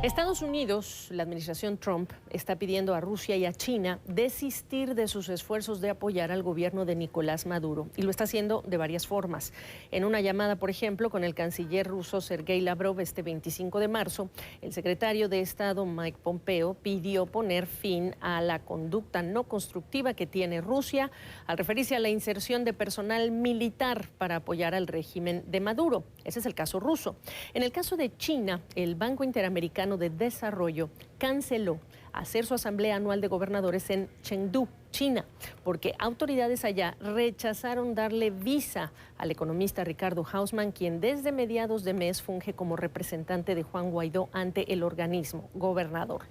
Estados Unidos, la administración Trump, está pidiendo a Rusia y a China desistir de sus esfuerzos de apoyar al gobierno de Nicolás Maduro, y lo está haciendo de varias formas. En una llamada, por ejemplo, con el canciller ruso Sergei Lavrov este 25 de marzo, el secretario de Estado Mike Pompeo pidió poner fin a la conducta no constructiva que tiene Rusia al referirse a la inserción de personal militar para apoyar al régimen de Maduro. Ese es el caso ruso. En el caso de China, el Banco Interamericano de Desarrollo canceló hacer su asamblea anual de gobernadores en Chengdu, China, porque autoridades allá rechazaron darle visa al economista Ricardo Hausmann, quien desde mediados de mes funge como representante de Juan Guaidó ante el organismo gobernador.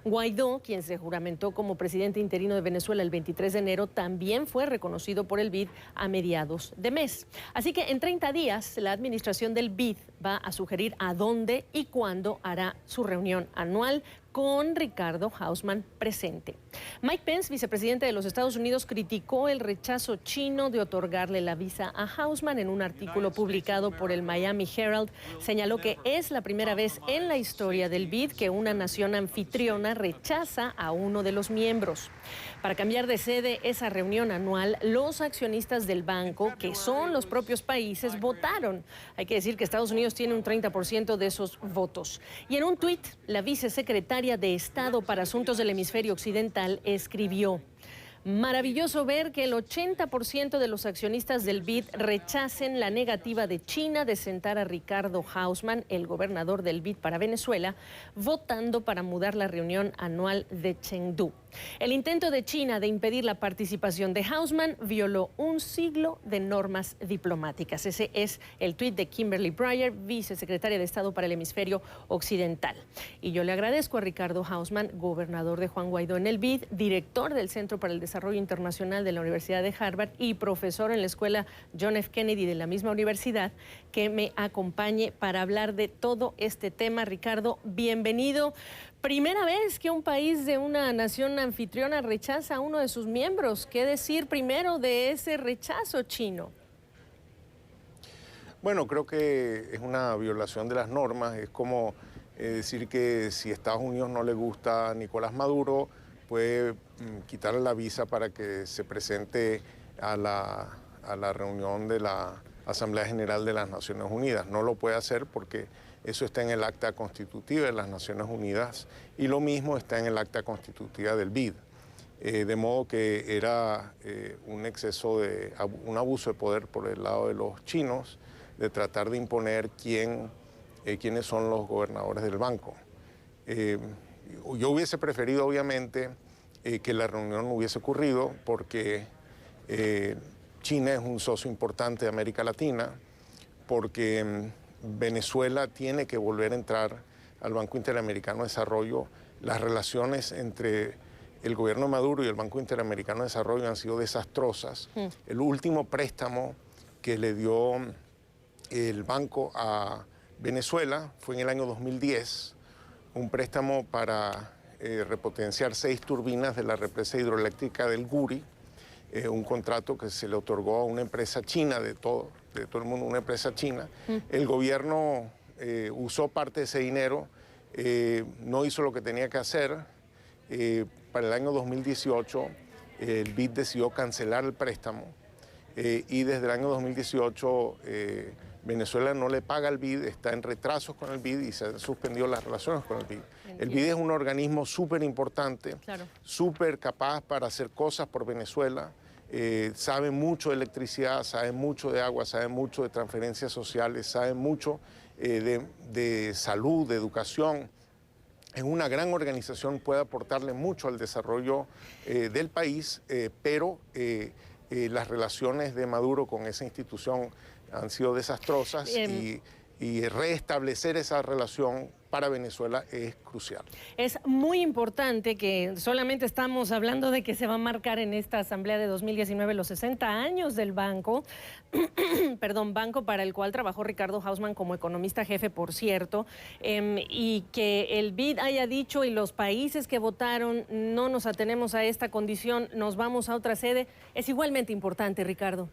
Guaidó, quien se juramentó como presidente interino de Venezuela el 23 de enero, también fue reconocido por el BID a mediados de mes. Así que en 30 días la administración del BID va a sugerir a dónde y cuándo hará su reunión anual con Ricardo Hausmann presente. Mike Pence, vicepresidente de los Estados Unidos, criticó el rechazo chino de otorgarle la visa a Hausmann. En un artículo publicado por el Miami Herald, señaló que es la primera vez en la historia del BID que una nación anfitriona rechaza a uno de los miembros. Para cambiar de sede esa reunión anual, los accionistas del banco, que son los propios países, votaron. Hay que decir que Estados Unidos tiene un 30% de esos votos. Y en un tuit, la vicesecretaria de Estado para Asuntos del Hemisferio Occidental escribió: maravilloso ver que el 80% de los accionistas del BID rechacen la negativa de China de sentar a Ricardo Hausmann, el gobernador del BID para Venezuela, votando para mudar la reunión anual de Chengdu. El intento de China de impedir la participación de Hausmann violó un siglo de normas diplomáticas. Ese es el tuit de Kimberly Breyer, vicesecretaria de Estado para el Hemisferio Occidental. Y yo le agradezco a Ricardo Hausmann, gobernador de Juan Guaidó en el BID, director del Centro para el Desarrollo Internacional de la Universidad de Harvard y profesor en la Escuela John F. Kennedy de la misma universidad, que me acompañe para hablar de todo este tema. Ricardo, bienvenido. Primera vez que un país de una nación anfitriona rechaza a uno de sus miembros. ¿Qué decir primero de ese rechazo chino? Bueno, creo que es una violación de las normas. Es como decir que si a Estados Unidos no le gusta a Nicolás Maduro, puede quitarle la visa para que se presente a la reunión de la Asamblea General de las Naciones Unidas. No lo puede hacer porque eso está en el acta constitutiva de las Naciones Unidas y lo mismo está en el acta constitutiva del BID. De modo que era un exceso un abuso de poder por el lado de los chinos de tratar de imponer quiénes son los gobernadores del banco. Yo hubiese preferido, obviamente, que la reunión no hubiese ocurrido porque China es un socio importante de América Latina, porque Venezuela tiene que volver a entrar al Banco Interamericano de Desarrollo. Las relaciones entre el gobierno de Maduro y el Banco Interamericano de Desarrollo han sido desastrosas. El último préstamo que le dio el banco a Venezuela fue en el año 2010, un préstamo para repotenciar 6 turbinas de la represa hidroeléctrica del Guri, un contrato que se le otorgó a una empresa china, de todo el mundo, una empresa china. El gobierno usó parte de ese dinero, no hizo lo que tenía que hacer. Para el año 2018 el BID decidió cancelar el préstamo y desde el año 2018 Venezuela no le paga al BID, está en retrasos con el BID y se han suspendido las relaciones con el BID. Entiendo. El BID es un organismo súper importante, claro, súper capaz para hacer cosas por Venezuela. Sabe mucho de electricidad, sabe mucho de agua, sabe mucho de transferencias sociales, sabe mucho de salud, de educación. Es una gran organización, puede aportarle mucho al desarrollo del país, pero las relaciones de Maduro con esa institución han sido desastrosas y restablecer esa relación para Venezuela es crucial. Es muy importante que solamente estamos hablando de que se va a marcar en esta asamblea de 2019 los 60 años del banco, perdón, banco para el cual trabajó Ricardo Hausmann como economista jefe, por cierto, y que el BID haya dicho y los países que votaron no nos atenemos a esta condición, nos vamos a otra sede, es igualmente importante, Ricardo.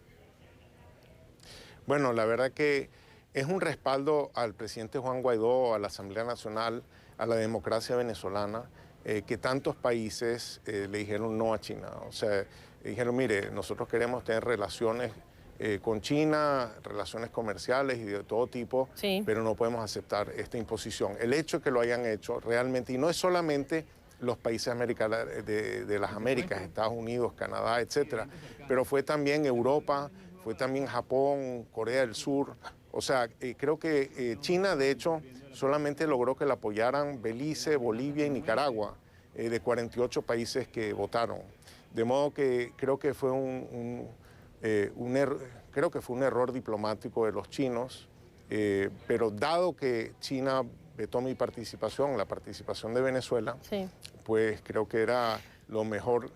Bueno, la verdad que Es un respaldo al presidente Juan Guaidó, a la Asamblea Nacional, a la democracia venezolana, que tantos países le dijeron no a China. O sea, dijeron, mire, nosotros queremos tener relaciones con China, relaciones comerciales y de todo tipo, sí, pero no podemos aceptar esta imposición. El hecho de que lo hayan hecho realmente, y no es solamente los países de las Américas, Estados Unidos, Canadá, etcétera, pero fue también Europa, fue también Japón, Corea del Sur. O sea, creo que China, de hecho, solamente logró que la apoyaran Belice, Bolivia y Nicaragua, de 48 países que votaron. De modo que creo que fue creo que fue un error diplomático de los chinos, pero dado que China vetó mi participación, la participación de Venezuela, sí. pues creo que era lo mejor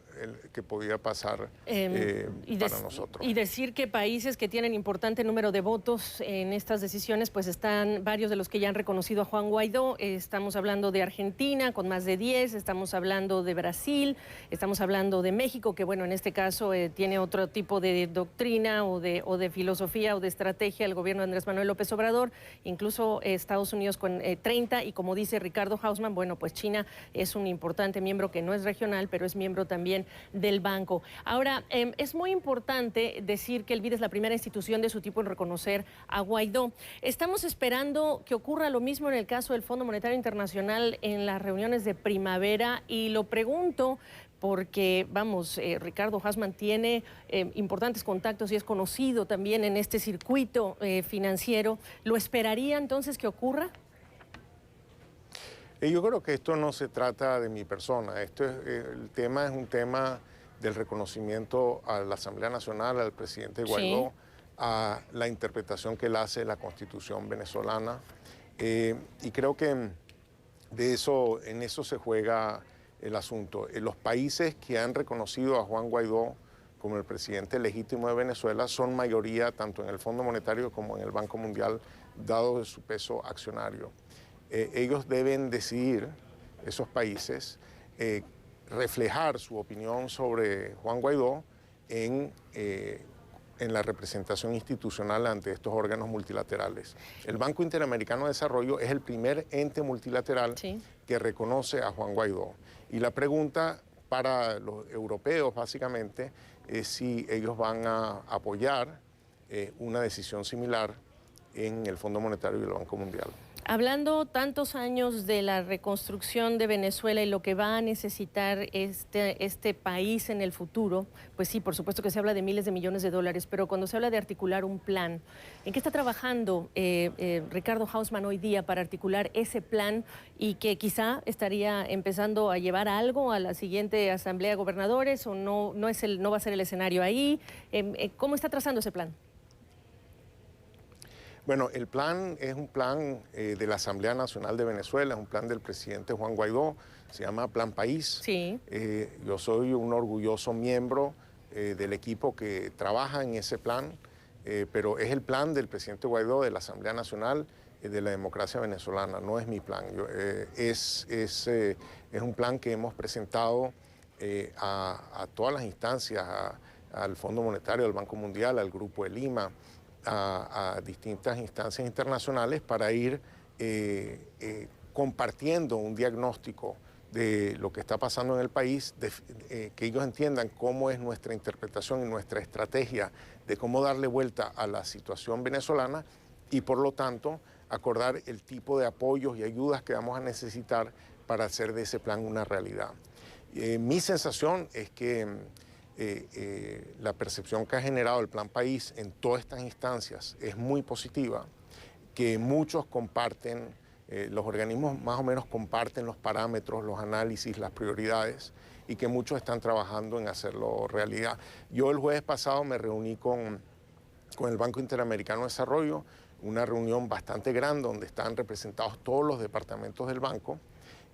que podía pasar para nosotros. Y decir que países que tienen importante número de votos en estas decisiones, pues están varios de los que ya han reconocido a Juan Guaidó. Estamos hablando de Argentina con más de 10, estamos hablando de Brasil, estamos hablando de México, que bueno, en este caso tiene otro tipo de doctrina o de filosofía o de estrategia el gobierno de Andrés Manuel López Obrador, incluso Estados Unidos con 30, y como dice Ricardo Hausmann, bueno, pues China es un importante miembro que no es regional, pero es miembro también del banco. Ahora, es muy importante decir que el BID es la primera institución de su tipo en reconocer a Guaidó. Estamos esperando que ocurra lo mismo en el caso del Fondo Monetario Internacional en las reuniones de primavera, y lo pregunto porque, vamos, Ricardo Hausmann tiene importantes contactos y es conocido también en este circuito financiero. ¿Lo esperaría entonces que ocurra? Yo creo que esto no se trata de mi persona. El tema es un tema del reconocimiento a la Asamblea Nacional, al presidente Guaidó, sí, a la interpretación que él hace de la Constitución venezolana. Y creo que en eso se juega el asunto. Los países que han reconocido a Juan Guaidó como el presidente legítimo de Venezuela son mayoría tanto en el Fondo Monetario como en el Banco Mundial, dado su peso accionario. Ellos deben decidir, esos países, reflejar su opinión sobre Juan Guaidó en la representación institucional ante estos órganos multilaterales. El Banco Interamericano de Desarrollo es el primer ente multilateral, sí, que reconoce a Juan Guaidó. Y la pregunta para los europeos, básicamente, es si ellos van a apoyar una decisión similar en el Fondo Monetario y el Banco Mundial. Hablando tantos años de la reconstrucción de Venezuela y lo que va a necesitar este país en el futuro, pues sí, por supuesto que se habla de miles de millones de dólares, pero cuando se habla de articular un plan, ¿en qué está trabajando Ricardo Hausmann hoy día para articular ese plan y que quizá estaría empezando a llevar algo a la siguiente Asamblea de Gobernadores, o no va a ser el escenario ahí? ¿Cómo está trazando ese plan? Bueno, el plan es un plan de la Asamblea Nacional de Venezuela, es un plan del presidente Juan Guaidó, se llama Plan País. Sí. Yo soy un orgulloso miembro del equipo que trabaja en ese plan, pero es el plan del presidente Guaidó, de la Asamblea Nacional, de la democracia venezolana, no es mi plan. Es un plan que hemos presentado a todas las instancias, al Fondo Monetario, al Banco Mundial, al Grupo de Lima, a distintas instancias internacionales para ir compartiendo un diagnóstico de lo que está pasando en el país, que ellos entiendan cómo es nuestra interpretación y nuestra estrategia de cómo darle vuelta a la situación venezolana y por lo tanto acordar el tipo de apoyos y ayudas que vamos a necesitar para hacer de ese plan una realidad. Mi sensación es que la percepción que ha generado el Plan País en todas estas instancias es muy positiva, que muchos comparten, los organismos más o menos comparten los parámetros, los análisis, las prioridades, y que muchos están trabajando en hacerlo realidad. Yo el jueves pasado me reuní con el Banco Interamericano de Desarrollo, una reunión bastante grande donde están representados todos los departamentos del banco,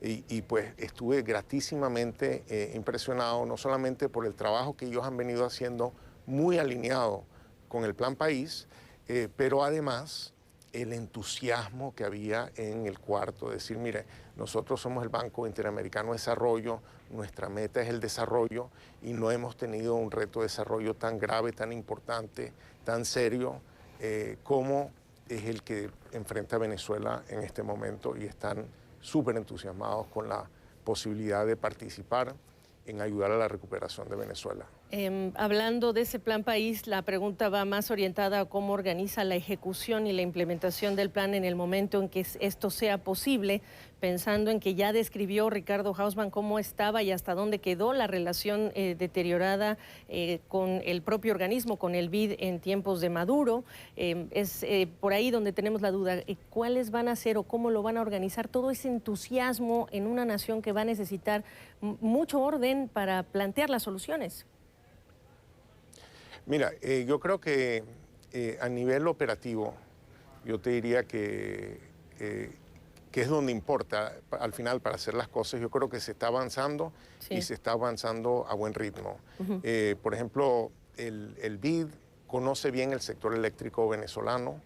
y pues estuve gratísimamente impresionado, no solamente por el trabajo que ellos han venido haciendo muy alineado con el Plan País, pero además el entusiasmo que había en el cuarto, de decir, mire, nosotros somos el Banco Interamericano de Desarrollo, nuestra meta es el desarrollo y no hemos tenido un reto de desarrollo tan grave, tan importante, tan serio como es el que enfrenta a Venezuela en este momento y están súper entusiasmados con la posibilidad de participar en ayudar a la recuperación de Venezuela. Hablando de ese plan país, la pregunta va más orientada a cómo organiza la ejecución y la implementación del plan en el momento en que esto sea posible, pensando en que ya describió Ricardo Hausmann cómo estaba y hasta dónde quedó la relación deteriorada con el propio organismo, con el BID en tiempos de Maduro. Es por ahí donde tenemos la duda. ¿Cuáles van a ser o cómo lo van a organizar todo ese entusiasmo en una nación que va a necesitar mucho orden para plantear las soluciones? Mira, yo creo que a nivel operativo, yo te diría que es donde importa al final para hacer las cosas. Yo creo que se está avanzando y se está avanzando a buen ritmo. Por ejemplo, el BID conoce bien el sector eléctrico venezolano.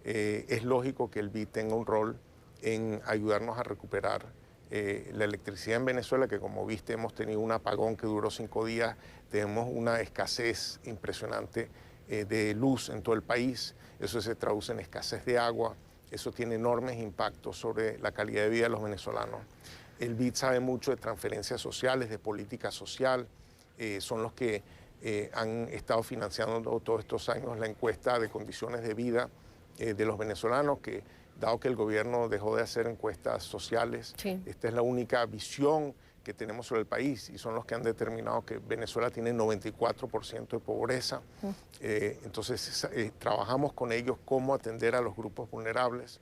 Es lógico que el BID tenga un rol en ayudarnos a recuperar la electricidad en Venezuela, que como viste hemos tenido un apagón que duró 5 días, tenemos una escasez impresionante de luz en todo el país, eso se traduce en escasez de agua, eso tiene enormes impactos sobre la calidad de vida de los venezolanos. El BID sabe mucho de transferencias sociales, de política social, son los que han estado financiando todos estos años la encuesta de condiciones de vida de los venezolanos, que dado que el gobierno dejó de hacer encuestas sociales, esta es la única visión que tenemos sobre el país y son los que han determinado que Venezuela tiene 94% de pobreza. Entonces trabajamos con ellos cómo atender a los grupos vulnerables.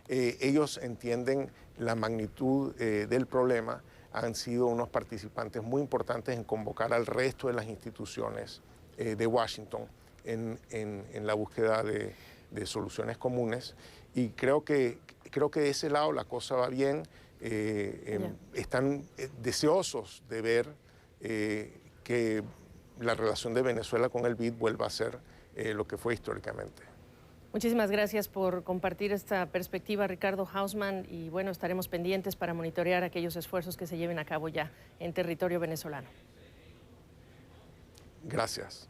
Ellos entienden la magnitud del problema, han sido unos participantes muy importantes en convocar al resto de las instituciones de Washington en la búsqueda de soluciones comunes. Y creo que de ese lado la cosa va bien. Están deseosos de ver que la relación de Venezuela con el BID vuelva a ser lo que fue históricamente. Muchísimas gracias por compartir esta perspectiva, Ricardo Hausmann, y bueno, estaremos pendientes para monitorear aquellos esfuerzos que se lleven a cabo ya en territorio venezolano. Gracias.